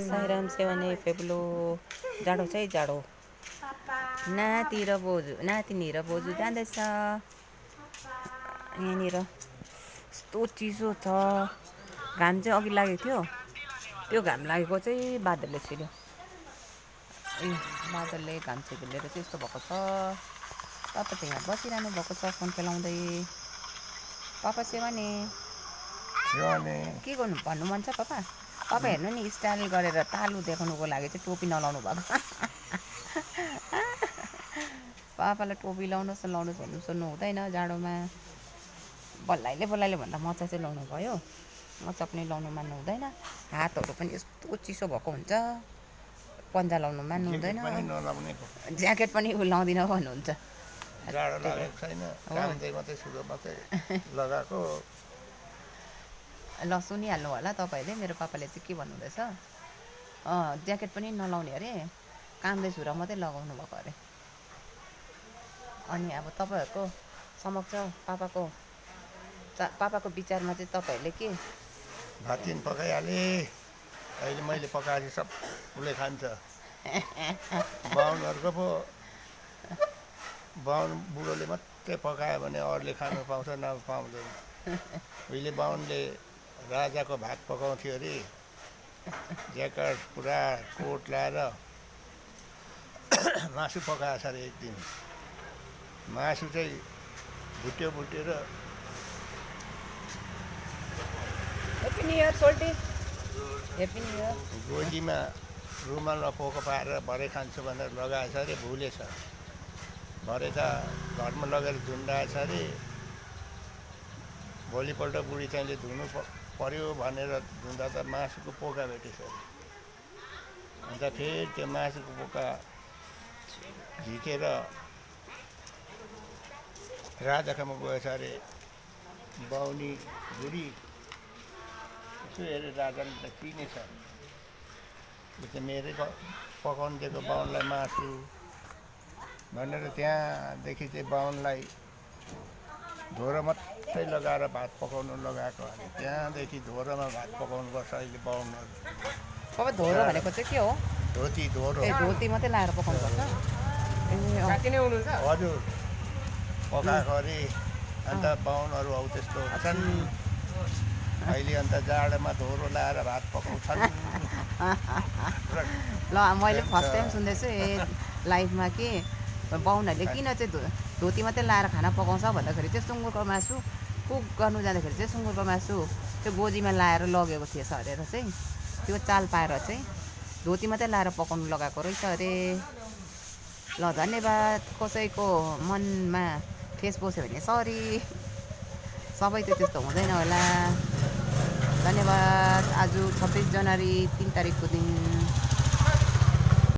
साइराम सेवाने फेब्लो जाडो चाहिँ जाडो नाति र बोजू नातिनी र बोजू जाँदैछ यहाँनिर यस्तो चिसो छ घाम चाहिँ अघि लागेको थियो त्यो घाम लागेको चाहिँ बादलले छिर्यो बादलले घाम छिर्लेर चाहिँ यस्तो भएको छ पापा चाहिँ यहाँ बसिरहनु भएको छ फोन खेलाउँदै पापा सेवाने के गर्नु भन्नु मन छ पापा पापा हेर्नु नि स्टाइल गरेर तालु देखाउनुको लागि चाहिँ टोपी नलाउनु भएको पापालाई टोपी लाउनुहोस् भन्नु सुन्नु हुँदैन जाडोमा बल्लाइले भन्दा मचा चाहिँ लाउनु भयो मचा पनि लाउनु मान्नु हुँदैन हातहरू पनि यस्तो चिसो भएको हुन्छ पन्जा लाउनु मान्नु हुँदैन ज्याकेट पनि लाउँदिन भन्नुहुन्छ जाडो लागेको छैन कामदै मात्रै सुधो मात्रै लगाएको ल सुनिहाल्नु होला तपाईँहरूले मेरो पापाले चाहिँ के भन्नुहुँदैछ ज्याकेट पनि नलाउने अरे कामदै छुरा मात्रै लगाउनु भएको अरे अनि अब तपाईँहरूको समक्ष पापाको विचारमा चाहिँ तपाईँहरूले के भात तिन पकाइहालेँ अहिले मैले पकाएँ सब उसले खान्छ बाहुनहरूको पो बाहुन बुढोले मात्रै पकायो भने अरूले खानु पाउँछ पाउँदैन उहिले बाहुनले राजाको भात पकाउँथ्यो अरे ज्याकेट पुरा कोट लाएर मासु पकाएछ अरे एक दिन मासु चाहिँ भुटेर हेप्पी न्यु इयर सोल्टी हेप्पी न्यु इयर गोजीमा रुमालमा पोको पारेर भरे खान्छु भनेर लगाएछ अरे भुलेछ भरे त घरमा लगेर झुन्डाएछ अरे भोलिपल्ट बुढी चाहिँले धुनु पर्यो भनेर धुँदा त मासुको पोका भेटेछ अरे अन्त फेरि त्यो मासुको पोका झिकेर राजाकोमा गएछ अरे बाहुनी बुढी यसो हेरेर राजाले त चिनेछ यो चाहिँ मेरै पकाउनु दिएको बाहुनलाई मासु भनेर त्यहाँदेखि चाहिँ बाहुनलाई धोरो मात्रै लगाएर भात पकाउनु लगाएको अरे त्यहाँदेखि धोरोमा भात पकाउनुपर्छ अहिले बाहुनहरू पापा धोरो भनेको चाहिँ के हो धोरो धोती मात्रै लाएर पकाउनुपर्छ हजुर पकाएको अरे अन्त बाहुनहरू हौ त्यस्तो छन् अहिले अन्त जाडोमा धोरो लाएर भात पकाउँछन् ल मैले फर्स्ट टाइम सुन्दैछु लाइफमा कि बाहुनहरूले किन चाहिँ धोती मात्रै लाएर खाना पकाउँछ भन्दाखेरि चाहिँ सुँगुरको मासु कुक गर्नु जाँदाखेरि चाहिँ सुँगुरको मासु त्यो गोजीमा लाएर लगेको थिएछ अरे चाहिँ त्यो चाल पाएर चाहिँ धोती मात्रै लाएर पकाउनु लगाएको रहेछ अरे ल धन्यवाद कसैको मनमा ठेस पस्यो भने सरी सबै त त्यस्तो हुँदैन होला धन्यवाद आज 26 जनवरी 3 तारिकको दिन